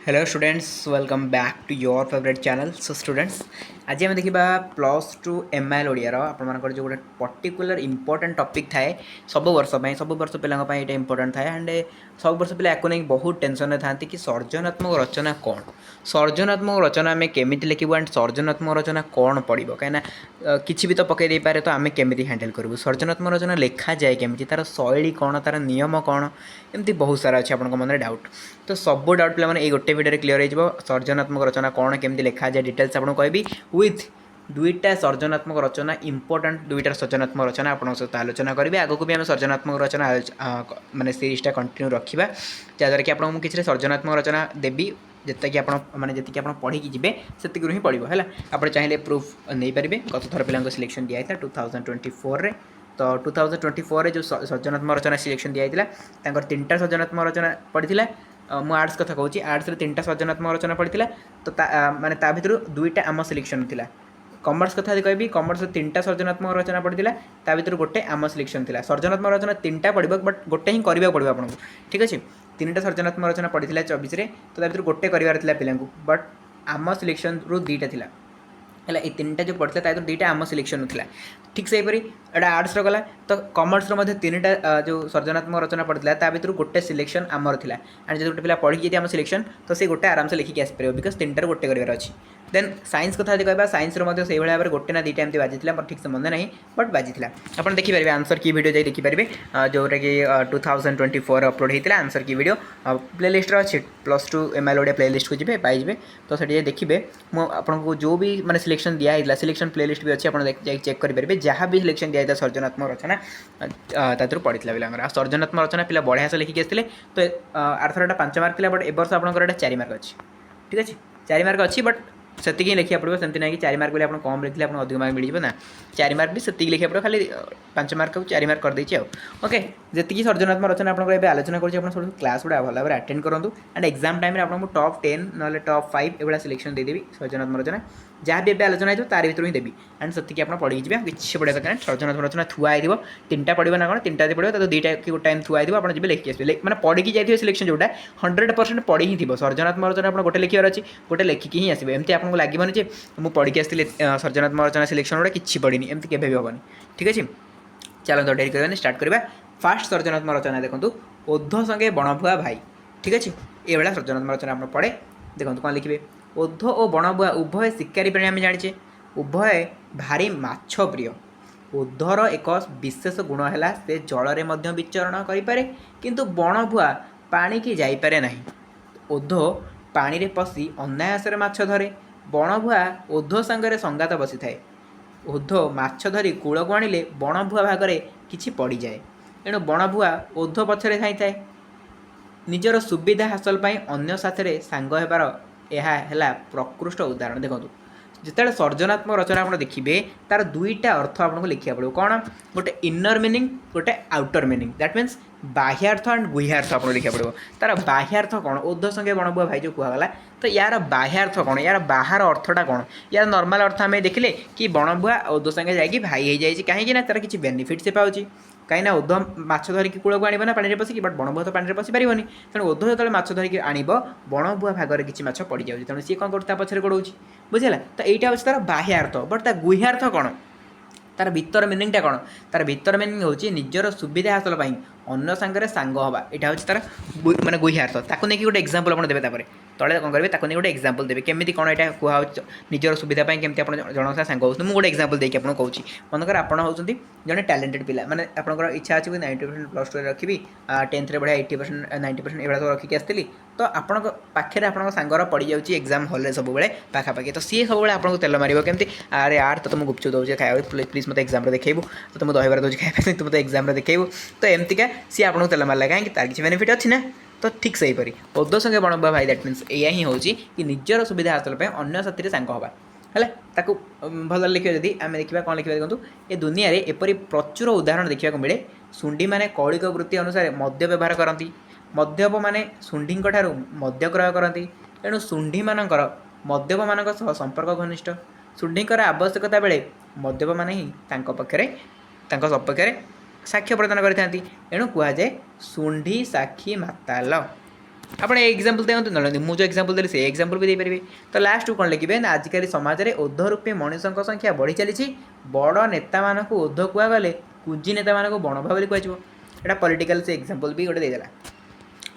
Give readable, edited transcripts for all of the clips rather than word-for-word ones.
Hello students, welcome back to your favourite channel. So students, आज आम देखा plus two एम आइल ओडियार आपर जो गोटे पर्टिकुलर इंपोर्टेंट टॉपिक थाए सब वर्ष पिला इंपोर्टेंट थाए एंड सब वर्ष पिला या नहीं बहुत टेंशन था कि सर्जनात्मक रचना कौन, सर्जनात्मक रचना आम केमी लिखू एंड सर्जनात्मक रचना कौन पड़ो कहीं किसी भी तो पकई दे पारे तो आम केमी हैंडल करूँ, सर्जनात्मक रचना लिखा जाए केमी, तार शैली कौन, तार नियम कौन, एमती बहुत सारा अच्छे आप मन डाउट। तो सब डाउट पे मैंने गोटे भिडियो क्लीयर हो सर्जनात्मक रचना कौन केमी लिखा जाए डिटेल्स आपको कहबी विथ दुईटा सर्जनात्मक रचना इंपोर्टेंट दुईटा सर्जनात्मक रचना आपको सहित आलोचना करेंगे। आगक भी आम सर्जनात्मक रचना माने सीरीजटा कंटिन्यू रखा जहाँद्वारा कि आपको किसी सर्जनात्मक रचना देवी जिते कि मैंने जी आप पढ़ी जी से ही पड़ो है। आप चाहिए प्रूफ नहीं पारे गत थर पिला सिलेक्शन दिया था 2024 तो 2024 जो सर्जनात्मक रचना सिलेक्शन दिया तीन टा सर्जनात्मक रचना पड़ी मु आर्ट्स कथा कहूँ आर्ट्स तीन टा सर्जनात्मक रचना पड़ी तो माने ता भर दुईटा आम सिलेक्शन थिला। कमर्स कथा कहबी कमर्स तीन टा सर्जनात्मक रचना पड़ी ता भर गोटे आम सिलेक्शन थिला। सर्जनात्मक रचना तीन टा पड़ो बट गोटे ही करने पड़ो आपको, ठीक अच्छे। तीन टा सर्जनात्मक रचना पड़ी 24 तो ता भर गोटे करार पिला बट आम सिलेक्शन रू दुईटा थिला है। ये तीन टा जो पड़ता है दुईटा आम सिलेक्शन था, ठीक से हीपरी एटा आर्ट्स गला तो कमर्स तीन टा जो सर्जनात्मक रचना पड़ता है भर गोटे सिलेक्शन आमर था एंड जो गोटे पिला पढ़ी आम सिलेक्शन तो सी गोटे आराम से लिखिक आसपार बिकज तीन टार गोटे करार अच्छी। देन साइंस कथा कहा साइंस से भाव में गोटे ना दुईटा एमती बाजी ठीक से मन नहीं बट बाजी आप देखिपारे आंसर की वीडियो जाए देखिपारे जोटा कि 2024 अपलोड होता आंसर की वीडियो प्ले लिस्ट अच्छे प्लस टू एम आइल ओडिया प्ले लिस्ट को जी पाइबे तो से देखिए आपको जो भी मैंने सिलेक्शन दिया सिलेक्शन प्ले लिस्ट भी अच्छी आप चेक करेंगे जहाँ भी सिलेक्शन दिया सर्जनात्मक रचना तादर पड़ी पिला सर्जनात्मक रचना पिला बढ़िया से लिखिक आसते तो आरथर 5 मार्क था बट ए वर्ष आप 4 मार्क अच्छी, ठीक अच्छे 4 मार्क अच्छी बट से लिखा पड़ो सेमती ना कि 4 मार्क आप कम लिखले आप अधिक मार्क मिल ना 4 मार्क भी से लिखा पड़ो खाली 5 मार्क को 4 मार्क कर देती ओके। जी सर्जनात्मक रचना आपको आलोचना कर क्लास गुड़ा भल भाव अटेंड करूँ एंड एग्जाम टाइम आपको टॉप 10 ना टॉप 5 एवं सिलेक्शन देदेवी सर्जनात्मक रचना जहाँ भी एवं आलोचना हो तार भर ही देवी एंड से आप पढ़ी जी किसी पढ़ा दरकार सर्जनात्मक रचना थुआ हो 3टा पड़ो ना कौन 3टा पड़ो तो 2टा कि गोटे थुआ हो आप जी लिखी आसपे मैंने पढ़ी जाइए सिलेक्शन जोटा 100% पढ़ी ही थी सर्जनात्मक रचना आप गोटे लिखार अच्छी गोटे लिखिकी ही आसो एमती आपको लगे जे मुझे पढ़ी आसती सर्जनात्मक रचना सिलेक्शन गुड़ा कि पढ़ी एमती केवे भी हेनी, ठीक अच्छे। चलो तो डेरी करवानी स्टार्ट करवा। फास्ट सर्जनात्मक रचना देखो ओध संगे बणभुआ भाई, ठीक अच्छे ये भाया सर्जनात्मक रचना आप पढ़े देखो कौन लिखे ओध और बणभुआ उभय शिकारी प्राणी आम जाचे उभय भारी माछ प्रिय। ओधर एक विशेष गुण है से जल में विचरण करें किंतु बणभुआ पानी की जापे ना। ओध पानी रे पशि अनायासरे माछ धरे, बणभुआ ओध सांगरे संगात बसी थाए। ओध माछ धरी कूल को आणिले बणभुआ भागरे किछि पड़ी जाए, एणु बणभुआ ओध पछरे थाई थाए। निजर सुविधा हासिल पाई अन्य साथरे सांग हेबार यह है प्रकृष्ट उदाहरण। देखो जिते सर्जनात्मक रचना आप देखिए तार दुईटा अर्थ आपको लिखा पड़ो कौन गोटे इनर मीनिंग गोटे आउटर मीनिंग दैट मीन्स बाह्यार्थ एंड गुह्यार्थ आपको लिखा पड़ो। तार बाह्यार्थ कौन ओध संगे बणभुआ भाई जो कहगला तो यार बाह्यार्थ कौन यार बाहर अर्थटा कौन यार नॉर्मल अर्थ आम देखिले कि बणभुआ ओध संगे जाकि भाई हो जाए कहीं तार किसी बेनिफिट से पाँच कहीं ओध माछ धरिकी कूल को आना पानी पशिकी बट बणभुआ तो पानी पशि पारे तेणु ओध जो माछ धरिकी आनब बणभुआ भागरे किसी माछ पड़ जाए तेणु सी कौन कर पछरे गोड़ाऊँ बुझेगा। तो यहाँ हूँ तार बाह्यार्थ बट तार गुह्यार्थ कौन तार भीतर मिनिंगटा कौन तार भीतर मिनिंग हूँ निजर सुविधा हासिल अन्न सांगे सांग हवा यहाँ हूँ तार माने गुह्यार्थ ताकू नहीं गोटे एक्जाम्पल आप देते तले कौन करेंगे ताकू नहीं गोटे एक्जाम्पल देवे केमी कौन यहाँ कह निजर सुविधा केमती आप जन सांग हो मुझे गोटे एक्जाम्पल देखिए आपको कहूँ मनकर आप जड़े टैलेंटेड पिला माने आपंकर इच्छा अच्छी 90% प्लस टू रखी 10th बढ़िया 80% 90% ये सब रखिक आसती तो आपण पाखे आप सांगर पड़ जाऊँगी एक्जाम हल्ले सब पाखापाखि तो सी सब आपको तेल मार केमती अरे यार तो तुम गुपचुप दूसरे खाया प्लीज मत एक्जाम देखू तो तुम दहीबार दूसरी खाया तुम तो एक्जाम देखू तो एमतीका सी आपको तेल मारे कहीं तार किसी बेनिफिट अच्छी ना तो ठीक से हीपरी ओध संगे बणभुआ भाई दैट मीन्स या ही हूँ कि निजर सुविधा हासिल अन्न साथी सांग हवा है ताकू भल लिखा जदि आम देखा कौन लिखा देखो ए दुनिया रे एपरी प्रचुर उदाहरण देखा मिले शुंडी मैंने कौलिक वृत्ति अनुसार मद्य व्यवहार करती मद्यप मैंने शुंडी मद्य क्रय करती तेणु शुंडी मानकर मद्यप मान संपर्क घनिष्ठ शुंडीकर आवश्यकता बेले मद्यप मैंने ही पक्षरे सपक्ष साक्ष्य प्रदान करते एणु कहुए शुंडी साक्षी माताल ଆପଣ ଏକ୍ଜାମ୍ପଲ୍ ଦିଅନ୍ତୁ ନହେଲେ ମୁଁ ଯେଉଁ ଏକ୍ଜାମ୍ପଲ୍ ଦେଲି ସେ ଏକ୍ଜାମ୍ପଲ୍ ବି ଦେଇପାରିବେ। ତ ଲାଷ୍ଟକୁ କ'ଣ ଲେଖିବେ ନା ଆଜିକାଲି ସମାଜରେ ଓଧ ମଣିଷଙ୍କ ସଂଖ୍ୟା ବଢ଼ି ଚାଲିଛି। ବଡ଼ ନେତାମାନଙ୍କୁ ଓଧ କୁହାଗଲେ କୁଜି ନେତାମାନଙ୍କୁ ବଣ ଭାବରେ କୁହାଯିବ। ଏଇଟା ପଲିଟିକାଲ୍ ସେ ଏକ୍ଜାମ୍ପଲ୍ ବି ଗୋଟେ ଦେଇଦେଲା।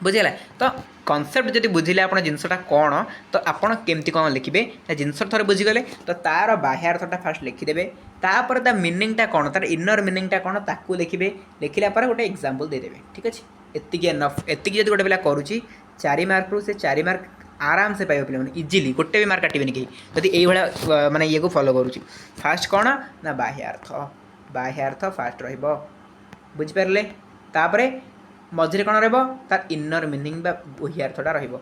ବୁଝିଗଲା। ତ କନସେପ୍ଟ ଯଦି ବୁଝିଲେ ଆପଣ ଜିନିଷଟା କ'ଣ ତ ଆପଣ କେମିତି କ'ଣ ଲେଖିବେ ନା ଜିନିଷ ଥରେ ବୁଝିଗଲେ ତ ତା'ର ବାହ୍ୟାର୍ଥଟା ଫାଷ୍ଟ ଲେଖିଦେବେ। ତାପରେ ତା ମିନିଂଟା କ'ଣ ତାର ଇନର୍ ମିନିଂଟା କ'ଣ ତାକୁ ଲେଖିବେ। ଲେଖିଲା ପରେ ଗୋଟେ ଏକ୍ଜାମ୍ପଲ୍ ଦେଇଦେବେ। ଠିକ୍ ଅଛି। ଏତିକି ଏନଫ୍। ଏତିକି ଯଦି ଗୋଟେ ପିଲା କରୁଛି 4 ମାର୍କରୁ ସେ 4 ମାର୍କ ଆରାମସେ ପାଇବ ପିଲାମାନେ ଇଜିଲି। ଗୋଟେ ବି ମାର୍କ କାଟିବେନି କେହି ଯଦି ଏଇଭଳିଆ ମାନେ ଇଏକୁ ଫଲୋ କରୁଛି। ଫାଷ୍ଟ କ'ଣ ନା ବାହ୍ୟାର୍ଥ ଫାଷ୍ଟ ରହିବ। ବୁଝିପାରିଲେ। ତାପରେ ମଝିରେ କ'ଣ ରହିବ ତାର ଇନର୍ ମିନିଂ ବା ଗୁହ୍ୟାର୍ଥଟା ରହିବ।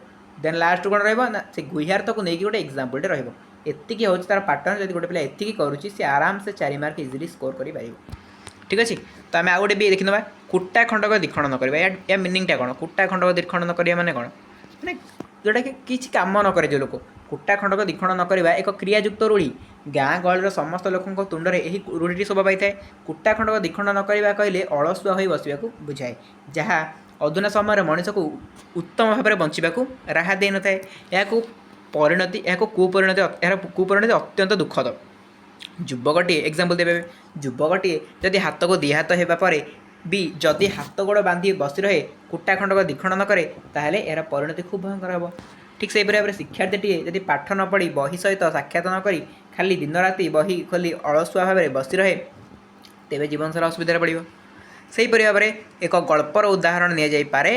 ଦେନ୍ ଲାଷ୍ଟ କ'ଣ ରହିବ ନା ସେ ଗୁହ୍ୟାର୍ଥକୁ ନେଇକି ଗୋଟେ ଏକ୍ଜାମ୍ପଲ୍ଟେ ରହିବ। ଏତିକି ହେଉଛି ତାର ପାଟର୍ନ। ଯଦି ଗୋଟେ ପିଲା ଏତିକି କରୁଛି ସେ ଆରାମସେ 4 ମାର୍କ ଇଜିଲି ସ୍କୋର କରିପାରିବ। ଠିକ୍ ଅଛି। ତ ଆମେ ଆଉ ଗୋଟେ ବି ଦେଖିନେବା କୁଟା ଖଣ୍ଡକ ଦ୍ୱିଖଣ୍ଡ ନ କରିବା। ୟା ମିନିଂଟା କ'ଣ କୁଟା ଖଣ୍ଡକ ଦ୍ୱିଖଣ୍ଡ ନ କରିବା ମାନେ କ'ଣ ମାନେ ଯେଉଁଟାକି କିଛି କାମ ନ କରେ ଯେଉଁ ଲୋକ। କୁଟା ଖଣ୍ଡକ ଦ୍ୱିଖଣ୍ଡ ନ କରିବା ଏକ କ୍ରିୟାଯୁକ୍ତ ରୂଢ଼ି। ଗାଁ ଗହଳିର ସମସ୍ତ ଲୋକଙ୍କ ତୁଣ୍ଡରେ ଏହି ରୂଢ଼ିଟି ଶୋଭା ପାଇଥାଏ। କୁଟା ଖଣ୍ଡକ ଦ୍ୱିଖଣ୍ଡ ନ କରିବା କହିଲେ ଅଳସୁଆ ହୋଇ ବସିବାକୁ ବୁଝାଏ, ଯାହା ଅଧୁନା ସମୟରେ ମଣିଷକୁ ଉତ୍ତମ ଭାବରେ ବଞ୍ଚିବାକୁ ରାହା ଦେଇନଥାଏ। ଏହାର କୁପରିଣତି ଅତ୍ୟନ୍ତ ଦୁଃଖଦ। ଯୁବକଟିଏ ଏକ୍ଜାମ୍ପଲ୍ ଦେବେ। ଯୁବକଟିଏ ଯଦି ହାତକୁ ଦୁଇ ହାତ ହେବା ପରେ ବି ଯଦି ହାତ ଗୋଡ଼ ବାନ୍ଧି ବସି ରହେ କୁଟା ଖଣ୍ଡକ ଦ୍ୱିଖଣ୍ଡ ନ କରେ ତାହେଲେ ଏହାର ପରିଣତି ଖୁବ୍ ଭୟଙ୍କର ହେବ। ଠିକ୍ ସେହିପରି ଭାବରେ ଶିକ୍ଷାର୍ଥୀଟିଏ ଯଦି ପାଠ ନ ପଢ଼ି ବହି ସହିତ ସାକ୍ଷାତ ନ କରି ଖାଲି ଦିନରାତି ବହି ଖୋଲି ଅଳସୁଆ ଭାବରେ ବସି ରହେ ତେବେ ଜୀବନ ସାରା ଅସୁବିଧାରେ ପଡ଼ିବ। ସେହିପରି ଭାବରେ ଏକ ଗଳ୍ପର ଉଦାହରଣ ନିଆଯାଇପାରେ।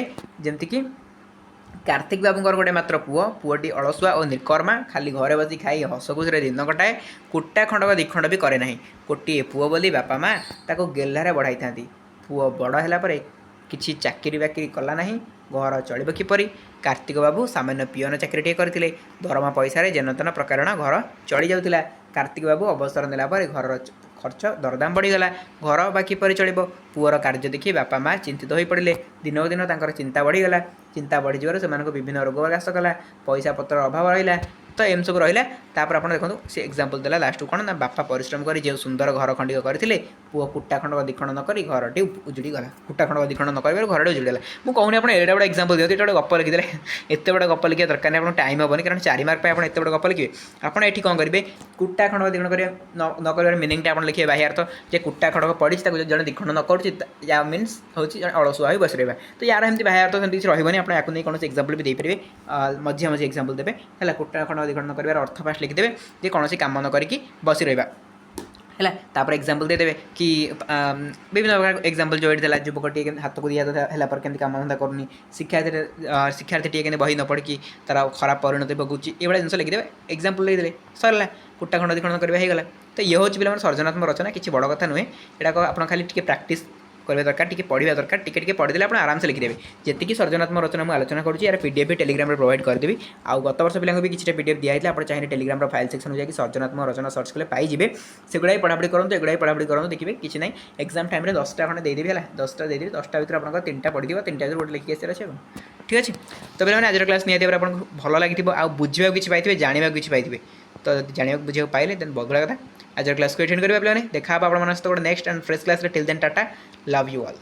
ଯେମିତିକି କାର୍ତ୍ତିକ ବାବୁଙ୍କର ଗୋଟେ ମାତ୍ର ପୁଅଟି ଅଳସୁଆ ଓ ନିର୍କର୍ମା ଖାଲି ଘରେ ବସି ଖାଇ ହସଖୁସିରେ ଦିନ କଟାଏ। କୁଟା ଖଣ୍ଡକ ଦ୍ୱିଖଣ୍ଡ ବି କରେ ନାହିଁ। ଗୋଟିଏ ପୁଅ ବୋଲି ବାପା ମା ତାକୁ ଗେହ୍ଲାରେ ବଢ଼ାଇଥାନ୍ତି। ପୁଅ ବଡ଼ ହେଲା ପରେ କିଛି ଚାକିରି ବାକିରି କଲା ନାହିଁ। ଘର ଚଳିବ କିପରି? କାର୍ତ୍ତିକ ବାବୁ ସାମାନ୍ୟ ପିଅନ ଚାକିରିଟିଏ କରିଥିଲେ। ଦରମା ପଇସାରେ ଯେନତେନ ପ୍ରକାରଣ ଘର ଚଳି ଯାଉଥିଲା। କାର୍ତ୍ତିକ ବାବୁ ଅବସର ନେଲା ପରେ ଘରର ଖର୍ଚ୍ଚ ଦରଦାମ ବଢ଼ିଗଲା। ଘର ବା କିପରି ଚଳିବ? ପୁଅର କାର୍ଯ୍ୟ ଦେଖି ବାପା ମା ଚିନ୍ତିତ ହୋଇପଡ଼ିଲେ। ଦିନକୁ ଦିନ ତାଙ୍କର ଚିନ୍ତା ବଢ଼ିଗଲା। ଚିନ୍ତା ବଢ଼ିଯିବାରୁ ସେମାନଙ୍କୁ ବିଭିନ୍ନ ରୋଗ ଗ୍ରାସ କଲା। ପଇସା ପତ୍ରର ଅଭାବ ରହିଲା। ତ ଏମିତି ସବୁ ରହିଲା। ତାପରେ ଆପଣ ଦେଖନ୍ତୁ ସେ ଏକ୍ଜାମ୍ପଲ୍ ଦେଲା ଲାଷ୍ଟକୁ କ'ଣ ନା ବାପା ପରିଶ୍ରମ କରି ଯେଉଁ ସୁନ୍ଦର ଘର ଖଣ୍ଡିକ କରିଥିଲେ ପୁଅ କୁଟା ଖଣ୍ଡକ ଦ୍ୱିଖଣ୍ଡ ନ କରି ଘରଟି ଉଜୁଡ଼ି ଗଲା। କୁଟା ଖଣ୍ଡକ ଦ୍ୱିଖଣ୍ଡ ନ କରିବାରୁ ଘରଟି ଉଜୁଡ଼ି ଗଲା। ମୁଁ କହୁନି ଆପଣ ଏଡ଼େ ବଡ଼ ଏକ୍ଜାମ୍ପଲ୍ ଦିଅନ୍ତୁ। ଏଇଟା ଗୋଟେ ଗପ ଲେଖିଦେଲେ ଏତେ ବଡ଼ ଗପ ଲେଖିବା ଦରକାର ନାହିଁ। ଆପଣଙ୍କୁ ଟାଇମ୍ ହେବନି କାରଣ 4 ମାର୍କ ପାଇଁ ଆପଣ ଏତେ ବଡ଼ ଗପ ଲେଖିବେ। ଆପଣ ଏଠି କ'ଣ କରିବେ କୁଟା ଖଣ୍ଡକ ଦ୍ୱିଖଣ୍ଡ କରିବା ନ କରିବାର ମିନିଂଟା ଆପଣ ଲେଖିବେ ବାହ୍ୟାର୍ଥ ଯେ କୁଟା ଖଣ୍ଡକ ପଡ଼ିଛି ତାକୁ ଯଦି ଜଣେ ଦ୍ୱିଖଣ୍ଡ ନ କରୁଛି ୟା ମିନ୍ସ ହେଉଛି ଜଣେ ଅଳସୁଆ ହୋଇ ବସି ରହିବା। ତ ୟାର ଏମିତି ବାହ୍ୟାର୍ଥ ସେମିତି କିଛି ରହିବନି। ଆପଣ ୟାକୁ ନେଇ କୌଣସି ଏକ୍ଜାମ୍ପଲ୍ ବି ଦେଇପାରିବେ। ମଝିଆ ଏକ୍ଜାମ୍ପଲ୍ ଦେବେ ହେଲା। କୁଟା ଖଣ୍ଡକ ଦ୍ୱିଖଣ୍ଡ ନ କରିବାର ଅର୍ଥ ଫାଷ୍ଟ ଲିଖିଦେବେ ଯେ କୌଣସି କାମ ନ କରିକି ବସି ରହିବା ହେଲା। ତାପରେ ଏକ୍ଜାମ୍ପଲ୍ ଦେଇଦେବେ କି ବିଭିନ୍ନ ପ୍ରକାର ଏକ୍ଜାମ୍ପଲ୍ ଯେଉଁ ଏଠି ଦେଲା ଯୁବକଟିଏ କେମିତି ହାତକୁ ଦିଆ ହେଲା ପରେ କେମିତି କାମ ଧନ୍ଦା କରୁନି। ଶିକ୍ଷାର୍ଥୀଟିଏ କେମିତି ବହି ନ ପଢ଼ିକି ତାର ଖରାପ ପରିଣତି ଭୋଗୁଛି। ଏଇଭଳିଆ ଜିନିଷ ଲେଖିଦେବେ। ଏକ୍ଜାମ୍ପଲ୍ ଦେଇଦେଲେ ସରିଲା। କୁଟା ଖଣ୍ଡ ଦ୍ୱିଖଣ୍ଡ କରିବା ହେଇଗଲା। ତ ଇଏ ହେଉଛି ପିଲାମାନେ ସର୍ଜନାତ୍ମକ ରଚନା। କିଛି ବଡ଼ କଥା ନୁହେଁ। ଏଇଟା ଆପଣ ଖାଲି ଟିକେ ପ୍ରାକ୍ଟିସ୍ କରିବା ଦରକାର, ଟିକେ ପଢ଼ିବା ଦରକାର। ଟିକେ ପଢ଼ିଦେଲେ ଆପଣ ଆରାମସେ ଲିଖିଦେବେ। ଯେତିକି ସର୍ଜନାତ୍ମକ ରଚନା ମୁଁ ଆଲୋଚନା କରୁଛି ୟାର PDF ଟେଲିଗ୍ରାମରେ ପ୍ରୋଭାଇଡ଼ କରିଦେବି। ଆଉ ଗତ ବର୍ଷ ପିଲାଙ୍କୁ ବି କିଛିଟା PDF ଦିଆହେଇଥିଲା। ଆପଣ ଚାହିଁଲେ ଟେଲିଗ୍ରାମର ଫାଇଲ୍ ସେକ୍ସନକୁ ଯାଇକି ସର୍ଜନାତ୍ମକ ରଚନା ସର୍ଚ୍ଚ କଲେ ପାଇଯିବେ। ସେଗୁଡ଼ା ବି ପଢ଼ାପଢ଼ି କରନ୍ତୁ। ଏଗୁଡ଼ା ବି ପଢ଼ାପଢ଼ି କରନ୍ତୁ। ଦେଖିବେ କିଛି ନାହିଁ। ଏକ୍ଜାମ୍ ଟାଇମ୍ରେ 10ଟା ଖଣ୍ଡେ ଦେଇଦେବି ହେଲା। 10ଟା ଦେଇଦେବି। 10ଟା ଭିତରେ ଆପଣଙ୍କର 3ଟା ପଢ଼ିଥିବ। 3ଟା ଭିତରେ ଗୋଟେ ଲେଖିକି ଆସିବାର ଅଛି। ଠିକ୍ ଅଛି। ତ ପିଲାମାନେ ଆଜିର କ୍ଲାସ୍ ନିହାତି ଭାବରେ ଆପଣଙ୍କୁ ଭଲ ଲାଗିଥିବ। ଆଉ ବୁଝିବାକୁ କିଛି ପାଇଥିବେ, ଜାଣିବାକୁ କିଛି ପାଇଥିବେ। ତ ଯଦି ଜାଣିବାକୁ ବୁଝିବାକୁ ପାଇଲେ ଦେନ୍ ବହୁତ ବଡ଼ କଥା। ଆଜିର କ୍ଲାସ୍କୁ ଏଟେଣ୍ଡ କରିବା ପିଲାମାନେ। ଦେଖା ହେବ ଆପଣମାନଙ୍କ ସହିତ ଗୋଟେ ନେକ୍ସଟ ଆଣ୍ଡ ଫ୍ରେଶ୍ କ୍ଲାସ୍ରେ। Till then tata, love you all.